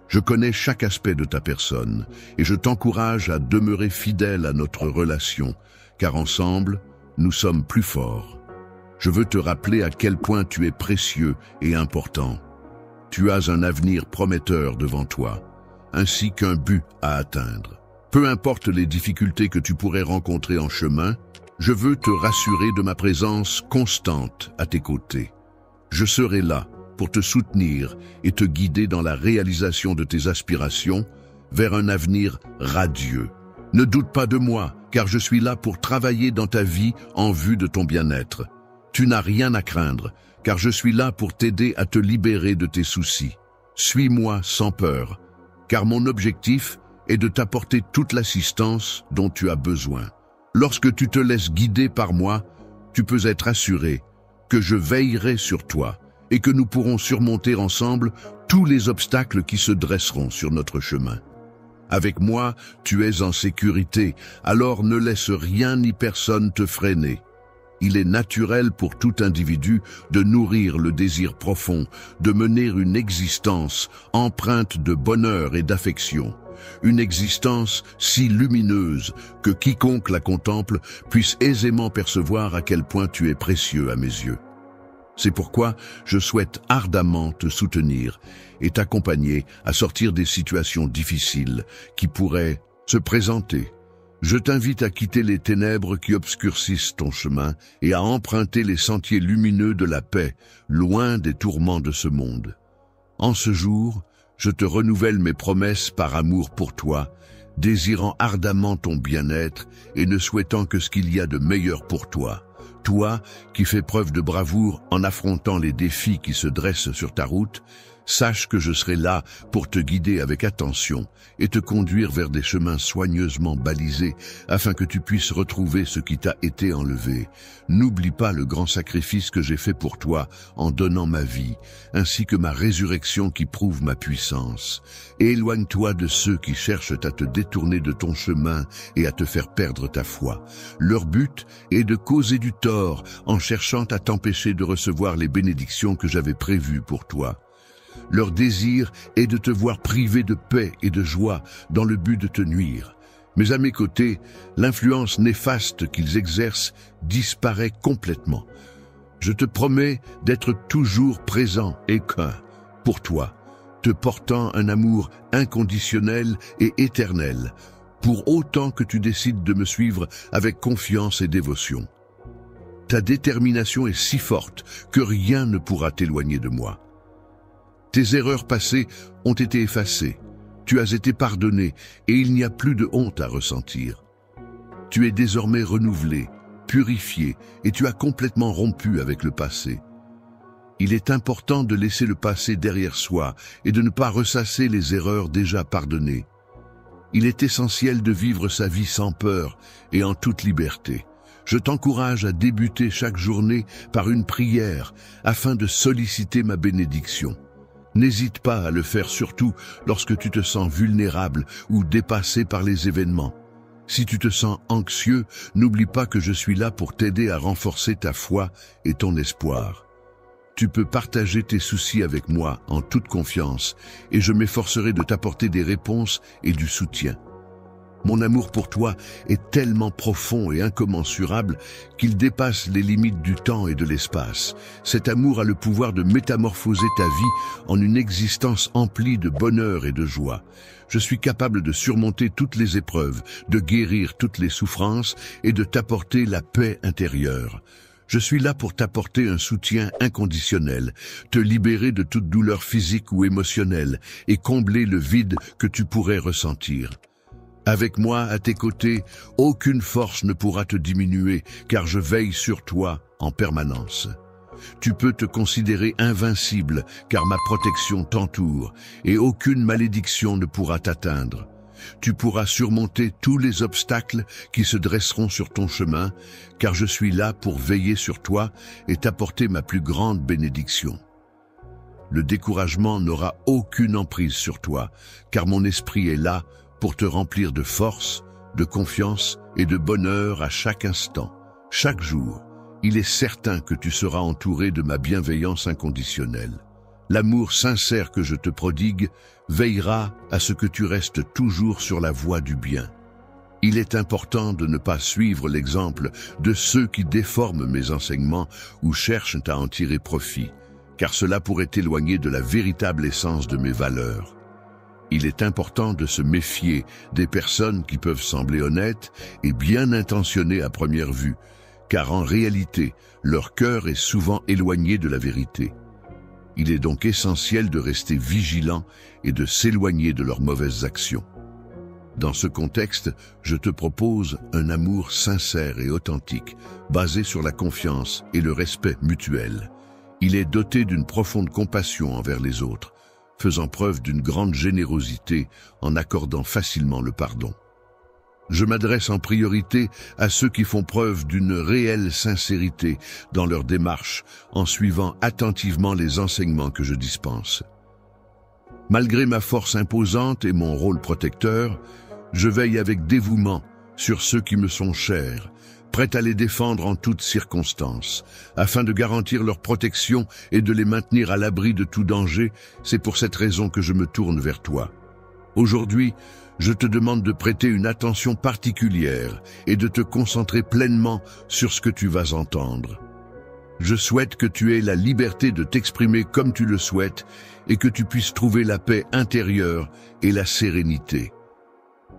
Je connais chaque aspect de ta personne et je t'encourage à demeurer fidèle à notre relation, car ensemble, nous sommes plus forts. Je veux te rappeler à quel point tu es précieux et important. Tu as un avenir prometteur devant toi, ainsi qu'un but à atteindre. Peu importe les difficultés que tu pourrais rencontrer en chemin, je veux te rassurer de ma présence constante à tes côtés. Je serai là pour te soutenir et te guider dans la réalisation de tes aspirations vers un avenir radieux. Ne doute pas de moi, car je suis là pour travailler dans ta vie en vue de ton bien-être. Tu n'as rien à craindre, car je suis là pour t'aider à te libérer de tes soucis. Suis-moi sans peur, car mon objectif est de t'apporter toute l'assistance dont tu as besoin. Lorsque tu te laisses guider par moi, tu peux être assuré que je veillerai sur toi et que nous pourrons surmonter ensemble tous les obstacles qui se dresseront sur notre chemin. Avec moi, tu es en sécurité, alors ne laisse rien ni personne te freiner. Il est naturel pour tout individu de nourrir le désir profond, de mener une existence empreinte de bonheur et d'affection. Une existence si lumineuse que quiconque la contemple puisse aisément percevoir à quel point tu es précieux à mes yeux. C'est pourquoi je souhaite ardemment te soutenir et t'accompagner à sortir des situations difficiles qui pourraient se présenter. Je t'invite à quitter les ténèbres qui obscurcissent ton chemin et à emprunter les sentiers lumineux de la paix, loin des tourments de ce monde. En ce jour, je te renouvelle mes promesses par amour pour toi, désirant ardemment ton bien-être et ne souhaitant que ce qu'il y a de meilleur pour toi. Toi, qui fais preuve de bravoure en affrontant les défis qui se dressent sur ta route, sache que je serai là pour te guider avec attention et te conduire vers des chemins soigneusement balisés afin que tu puisses retrouver ce qui t'a été enlevé. N'oublie pas le grand sacrifice que j'ai fait pour toi en donnant ma vie, ainsi que ma résurrection qui prouve ma puissance. Éloigne-toi de ceux qui cherchent à te détourner de ton chemin et à te faire perdre ta foi. Leur but est de causer du tort en cherchant à t'empêcher de recevoir les bénédictions que j'avais prévues pour toi. Leur désir est de te voir privé de paix et de joie dans le but de te nuire. Mais à mes côtés, l'influence néfaste qu'ils exercent disparaît complètement. Je te promets d'être toujours présent et qu'un pour toi, te portant un amour inconditionnel et éternel, pour autant que tu décides de me suivre avec confiance et dévotion. Ta détermination est si forte que rien ne pourra t'éloigner de moi. Tes erreurs passées ont été effacées, tu as été pardonné et il n'y a plus de honte à ressentir. Tu es désormais renouvelé, purifié et tu as complètement rompu avec le passé. Il est important de laisser le passé derrière soi et de ne pas ressasser les erreurs déjà pardonnées. Il est essentiel de vivre sa vie sans peur et en toute liberté. Je t'encourage à débuter chaque journée par une prière afin de solliciter ma bénédiction. N'hésite pas à le faire surtout lorsque tu te sens vulnérable ou dépassé par les événements. Si tu te sens anxieux, n'oublie pas que je suis là pour t'aider à renforcer ta foi et ton espoir. Tu peux partager tes soucis avec moi en toute confiance et je m'efforcerai de t'apporter des réponses et du soutien. Mon amour pour toi est tellement profond et incommensurable qu'il dépasse les limites du temps et de l'espace. Cet amour a le pouvoir de métamorphoser ta vie en une existence emplie de bonheur et de joie. Je suis capable de surmonter toutes les épreuves, de guérir toutes les souffrances et de t'apporter la paix intérieure. Je suis là pour t'apporter un soutien inconditionnel, te libérer de toute douleur physique ou émotionnelle et combler le vide que tu pourrais ressentir. Avec moi, à tes côtés, aucune force ne pourra te diminuer, car je veille sur toi en permanence. Tu peux te considérer invincible, car ma protection t'entoure, et aucune malédiction ne pourra t'atteindre. Tu pourras surmonter tous les obstacles qui se dresseront sur ton chemin, car je suis là pour veiller sur toi et t'apporter ma plus grande bénédiction. Le découragement n'aura aucune emprise sur toi, car mon esprit est là pour te remplir de force, de confiance et de bonheur à chaque instant. Chaque jour, il est certain que tu seras entouré de ma bienveillance inconditionnelle. L'amour sincère que je te prodigue veillera à ce que tu restes toujours sur la voie du bien. Il est important de ne pas suivre l'exemple de ceux qui déforment mes enseignements ou cherchent à en tirer profit, car cela pourrait t'éloigner de la véritable essence de mes valeurs. Il est important de se méfier des personnes qui peuvent sembler honnêtes et bien intentionnées à première vue, car en réalité, leur cœur est souvent éloigné de la vérité. Il est donc essentiel de rester vigilant et de s'éloigner de leurs mauvaises actions. Dans ce contexte, je te propose un amour sincère et authentique, basé sur la confiance et le respect mutuel. Il est doté d'une profonde compassion envers les autres, faisant preuve d'une grande générosité en accordant facilement le pardon. Je m'adresse en priorité à ceux qui font preuve d'une réelle sincérité dans leur démarche, en suivant attentivement les enseignements que je dispense. Malgré ma force imposante et mon rôle protecteur, je veille avec dévouement sur ceux qui me sont chers, prêt à les défendre en toutes circonstances. Afin de garantir leur protection et de les maintenir à l'abri de tout danger, c'est pour cette raison que je me tourne vers toi. Aujourd'hui, je te demande de prêter une attention particulière et de te concentrer pleinement sur ce que tu vas entendre. Je souhaite que tu aies la liberté de t'exprimer comme tu le souhaites et que tu puisses trouver la paix intérieure et la sérénité.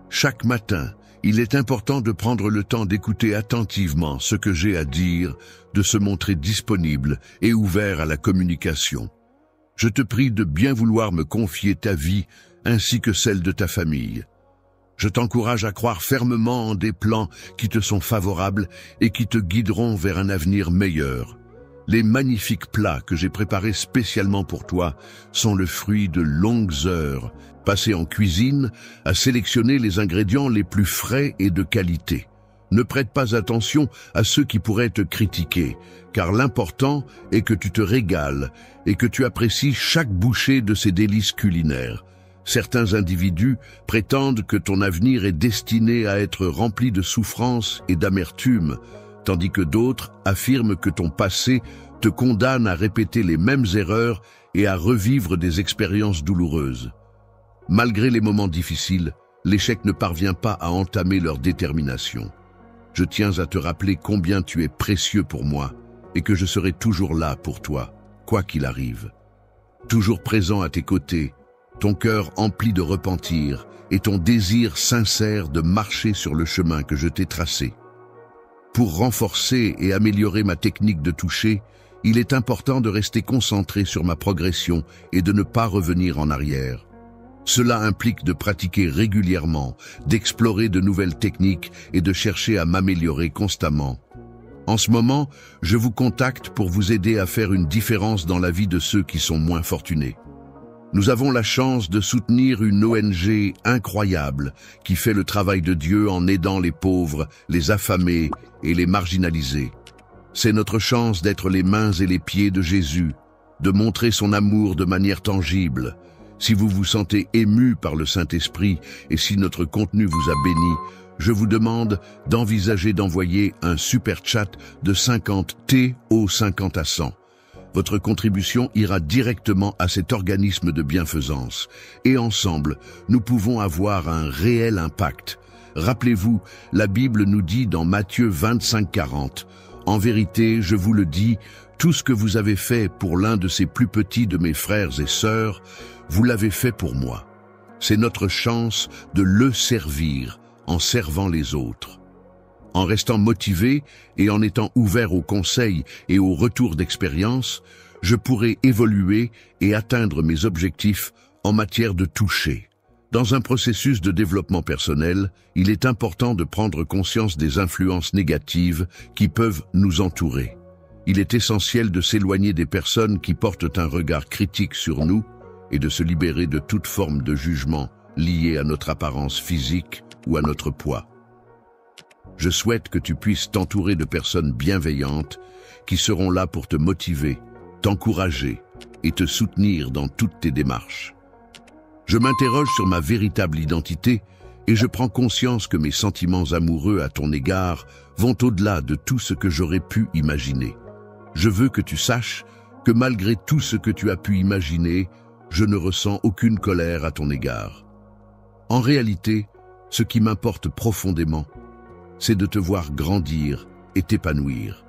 Chaque matin, il est important de prendre le temps d'écouter attentivement ce que j'ai à dire, de se montrer disponible et ouvert à la communication. Je te prie de bien vouloir me confier ta vie ainsi que celle de ta famille. Je t'encourage à croire fermement en des plans qui te sont favorables et qui te guideront vers un avenir meilleur. Les magnifiques plats que j'ai préparés spécialement pour toi sont le fruit de longues heures passées en cuisine à sélectionner les ingrédients les plus frais et de qualité. Ne prête pas attention à ceux qui pourraient te critiquer, car l'important est que tu te régales et que tu apprécies chaque bouchée de ces délices culinaires. Certains individus prétendent que ton avenir est destiné à être rempli de souffrance et d'amertume, tandis que d'autres affirment que ton passé te condamne à répéter les mêmes erreurs et à revivre des expériences douloureuses. Malgré les moments difficiles, l'échec ne parvient pas à entamer leur détermination. Je tiens à te rappeler combien tu es précieux pour moi et que je serai toujours là pour toi, quoi qu'il arrive. Toujours présent à tes côtés, ton cœur empli de repentir et ton désir sincère de marcher sur le chemin que je t'ai tracé. Pour renforcer et améliorer ma technique de toucher, il est important de rester concentré sur ma progression et de ne pas revenir en arrière. Cela implique de pratiquer régulièrement, d'explorer de nouvelles techniques et de chercher à m'améliorer constamment. En ce moment, je vous contacte pour vous aider à faire une différence dans la vie de ceux qui sont moins fortunés. Nous avons la chance de soutenir une ONG incroyable qui fait le travail de Dieu en aidant les pauvres, les affamés et les marginalisés. C'est notre chance d'être les mains et les pieds de Jésus, de montrer son amour de manière tangible. Si vous vous sentez ému par le Saint-Esprit et si notre contenu vous a béni, je vous demande d'envisager d'envoyer un super chat de 50 T au 50 à 100. Votre contribution ira directement à cet organisme de bienfaisance. Et ensemble, nous pouvons avoir un réel impact. Rappelez-vous, la Bible nous dit dans Matthieu 25:40, « En vérité, je vous le dis, tout ce que vous avez fait pour l'un de ces plus petits de mes frères et sœurs, vous l'avez fait pour moi. » C'est notre chance de le servir en servant les autres. En restant motivé et en étant ouvert aux conseils et aux retours d'expérience, je pourrai évoluer et atteindre mes objectifs en matière de toucher. Dans un processus de développement personnel, il est important de prendre conscience des influences négatives qui peuvent nous entourer. Il est essentiel de s'éloigner des personnes qui portent un regard critique sur nous et de se libérer de toute forme de jugement lié à notre apparence physique ou à notre poids. Je souhaite que tu puisses t'entourer de personnes bienveillantes qui seront là pour te motiver, t'encourager et te soutenir dans toutes tes démarches. Je m'interroge sur ma véritable identité et je prends conscience que mes sentiments amoureux à ton égard vont au-delà de tout ce que j'aurais pu imaginer. Je veux que tu saches que malgré tout ce que tu as pu imaginer, je ne ressens aucune colère à ton égard. En réalité, ce qui m'importe profondément, c'est de te voir grandir et t'épanouir.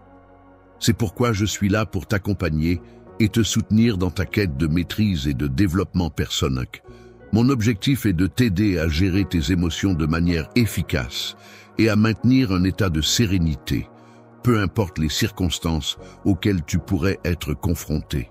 C'est pourquoi je suis là pour t'accompagner et te soutenir dans ta quête de maîtrise et de développement personnel. Mon objectif est de t'aider à gérer tes émotions de manière efficace et à maintenir un état de sérénité, peu importe les circonstances auxquelles tu pourrais être confronté.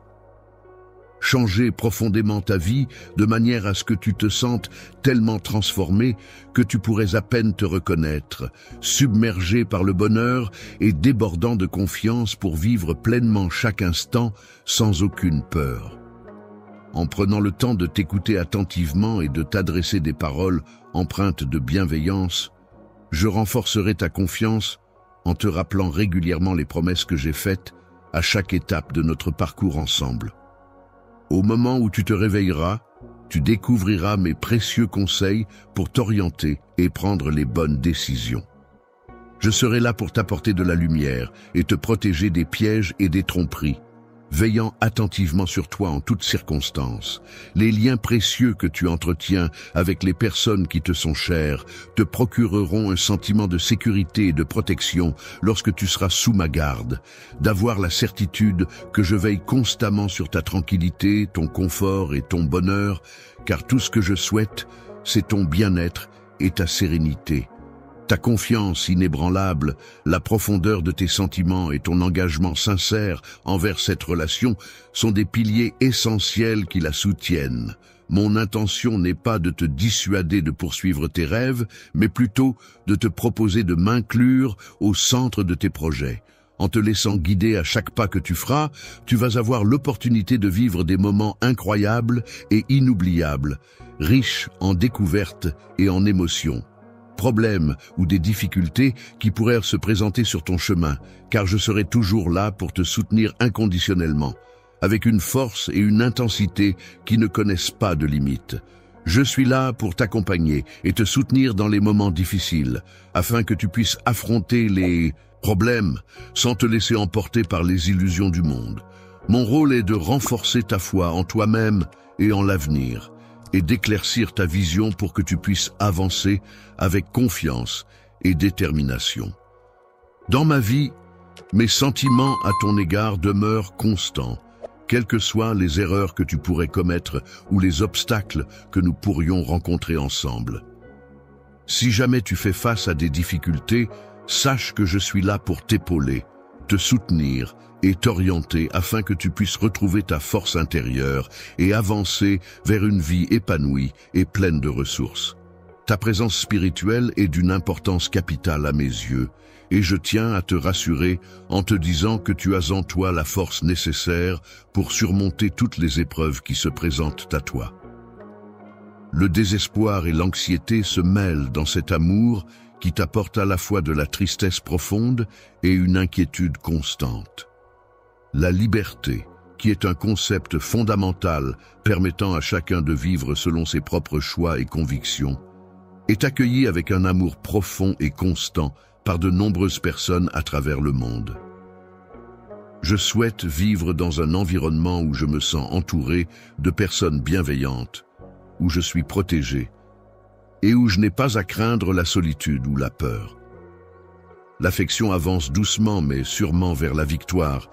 Changer profondément ta vie de manière à ce que tu te sentes tellement transformé que tu pourrais à peine te reconnaître, submergé par le bonheur et débordant de confiance pour vivre pleinement chaque instant sans aucune peur. En prenant le temps de t'écouter attentivement et de t'adresser des paroles empreintes de bienveillance, je renforcerai ta confiance en te rappelant régulièrement les promesses que j'ai faites à chaque étape de notre parcours ensemble. Au moment où tu te réveilleras, tu découvriras mes précieux conseils pour t'orienter et prendre les bonnes décisions. Je serai là pour t'apporter de la lumière et te protéger des pièges et des tromperies, veillant attentivement sur toi en toutes circonstances. Les liens précieux que tu entretiens avec les personnes qui te sont chères te procureront un sentiment de sécurité et de protection lorsque tu seras sous ma garde, d'avoir la certitude que je veille constamment sur ta tranquillité, ton confort et ton bonheur, car tout ce que je souhaite, c'est ton bien-être et ta sérénité. Ta confiance inébranlable, la profondeur de tes sentiments et ton engagement sincère envers cette relation sont des piliers essentiels qui la soutiennent. Mon intention n'est pas de te dissuader de poursuivre tes rêves, mais plutôt de te proposer de m'inclure au centre de tes projets. En te laissant guider à chaque pas que tu feras, tu vas avoir l'opportunité de vivre des moments incroyables et inoubliables, riches en découvertes et en émotions. Problèmes ou des difficultés qui pourraient se présenter sur ton chemin, car je serai toujours là pour te soutenir inconditionnellement, avec une force et une intensité qui ne connaissent pas de limites. Je suis là pour t'accompagner et te soutenir dans les moments difficiles, afin que tu puisses affronter les problèmes sans te laisser emporter par les illusions du monde. Mon rôle est de renforcer ta foi en toi-même et en l'avenir, et d'éclaircir ta vision pour que tu puisses avancer avec confiance et détermination. Dans ma vie, mes sentiments à ton égard demeurent constants, quelles que soient les erreurs que tu pourrais commettre ou les obstacles que nous pourrions rencontrer ensemble. Si jamais tu fais face à des difficultés, sache que je suis là pour t'épauler, te soutenir et t'orienter afin que tu puisses retrouver ta force intérieure et avancer vers une vie épanouie et pleine de ressources. Ta présence spirituelle est d'une importance capitale à mes yeux, et je tiens à te rassurer en te disant que tu as en toi la force nécessaire pour surmonter toutes les épreuves qui se présentent à toi. Le désespoir et l'anxiété se mêlent dans cet amour qui t'apporte à la fois de la tristesse profonde et une inquiétude constante. La liberté, qui est un concept fondamental permettant à chacun de vivre selon ses propres choix et convictions, est accueillie avec un amour profond et constant par de nombreuses personnes à travers le monde. Je souhaite vivre dans un environnement où je me sens entouré de personnes bienveillantes, où je suis protégé et où je n'ai pas à craindre la solitude ou la peur. L'affection avance doucement mais sûrement vers la victoire,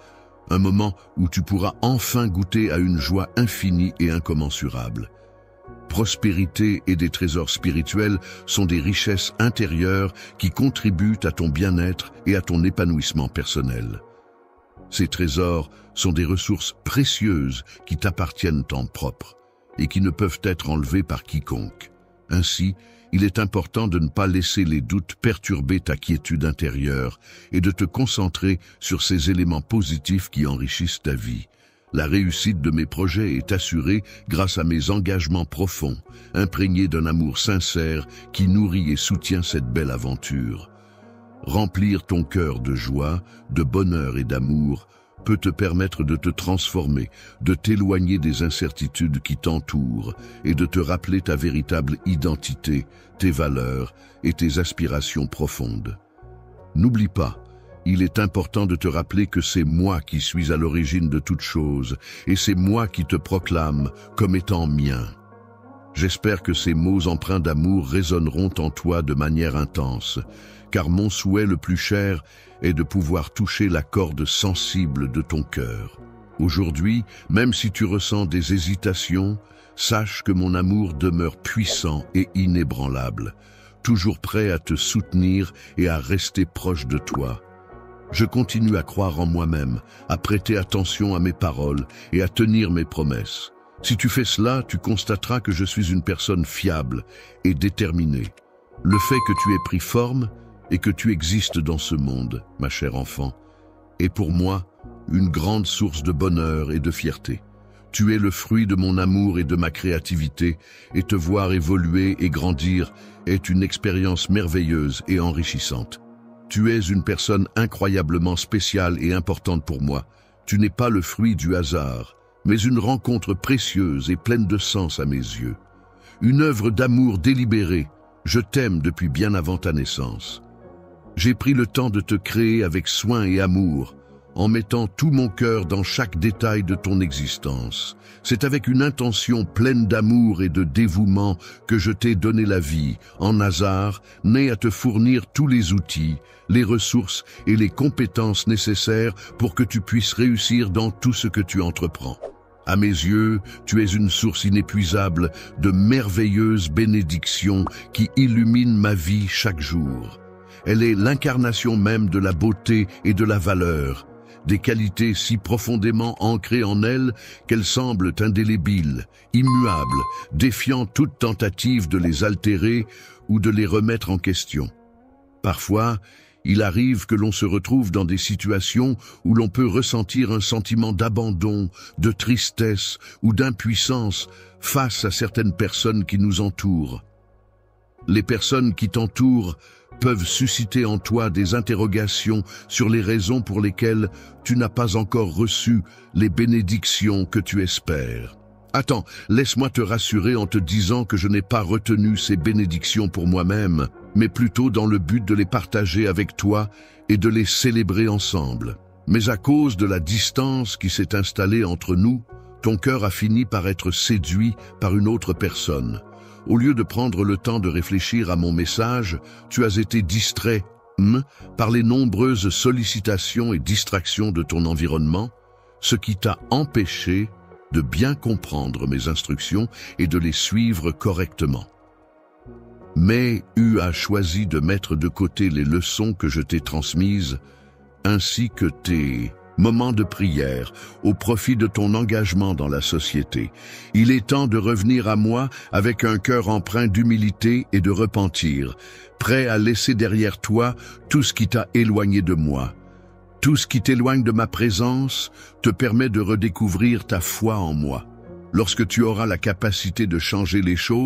un moment où tu pourras enfin goûter à une joie infinie et incommensurable. Prospérité et des trésors spirituels sont des richesses intérieures qui contribuent à ton bien-être et à ton épanouissement personnel. Ces trésors sont des ressources précieuses qui t'appartiennent en propre et qui ne peuvent être enlevés par quiconque. Ainsi, il est important de ne pas laisser les doutes perturber ta quiétude intérieure et de te concentrer sur ces éléments positifs qui enrichissent ta vie. La réussite de mes projets est assurée grâce à mes engagements profonds, imprégnés d'un amour sincère qui nourrit et soutient cette belle aventure. Remplir ton cœur de joie, de bonheur et d'amour peut te permettre de te transformer, de t'éloigner des incertitudes qui t'entourent et de te rappeler ta véritable identité, tes valeurs et tes aspirations profondes. N'oublie pas, il est important de te rappeler que c'est moi qui suis à l'origine de toute chose et c'est moi qui te proclame comme étant mien. J'espère que ces mots empreints d'amour résonneront en toi de manière intense, car mon souhait le plus cher est de pouvoir toucher la corde sensible de ton cœur. Aujourd'hui, même si tu ressens des hésitations, sache que mon amour demeure puissant et inébranlable, toujours prêt à te soutenir et à rester proche de toi. Je continue à croire en moi-même, à prêter attention à mes paroles et à tenir mes promesses. Si tu fais cela, tu constateras que je suis une personne fiable et déterminée. Le fait que tu aies pris forme et que tu existes dans ce monde, ma chère enfant, est pour moi une grande source de bonheur et de fierté. Tu es le fruit de mon amour et de ma créativité, et te voir évoluer et grandir est une expérience merveilleuse et enrichissante. Tu es une personne incroyablement spéciale et importante pour moi. Tu n'es pas le fruit du hasard, mais une rencontre précieuse et pleine de sens à mes yeux. Une œuvre d'amour délibérée. Je t'aime depuis bien avant ta naissance. J'ai pris le temps de te créer avec soin et amour, en mettant tout mon cœur dans chaque détail de ton existence. C'est avec une intention pleine d'amour et de dévouement que je t'ai donné la vie, en hasard, né à te fournir tous les outils, les ressources et les compétences nécessaires pour que tu puisses réussir dans tout ce que tu entreprends. À mes yeux, tu es une source inépuisable de merveilleuses bénédictions qui illuminent ma vie chaque jour. Elle est l'incarnation même de la beauté et de la valeur, des qualités si profondément ancrées en elle qu'elles semblent indélébiles, immuables, défiant toute tentative de les altérer ou de les remettre en question. Parfois, il arrive que l'on se retrouve dans des situations où l'on peut ressentir un sentiment d'abandon, de tristesse ou d'impuissance face à certaines personnes qui nous entourent. Les personnes qui t'entourent peuvent susciter en toi des interrogations sur les raisons pour lesquelles tu n'as pas encore reçu les bénédictions que tu espères. Attends, laisse-moi te rassurer en te disant que je n'ai pas retenu ces bénédictions pour moi-même, mais plutôt dans le but de les partager avec toi et de les célébrer ensemble. Mais à cause de la distance qui s'est installée entre nous, ton cœur a fini par être séduit par une autre personne. Au lieu de prendre le temps de réfléchir à mon message, tu as été distrait par les nombreuses sollicitations et distractions de ton environnement, ce qui t'a empêché de bien comprendre mes instructions et de les suivre correctement. Mais tu as choisi de mettre de côté les leçons que je t'ai transmises, ainsi que tes Moment de prière, au profit de ton engagement dans la société. Il est temps de revenir à moi avec un cœur empreint d'humilité et de repentir, prêt à laisser derrière toi tout ce qui t'a éloigné de moi. Tout ce qui t'éloigne de ma présence te permet de redécouvrir ta foi en moi. Lorsque tu auras la capacité de changer les choses,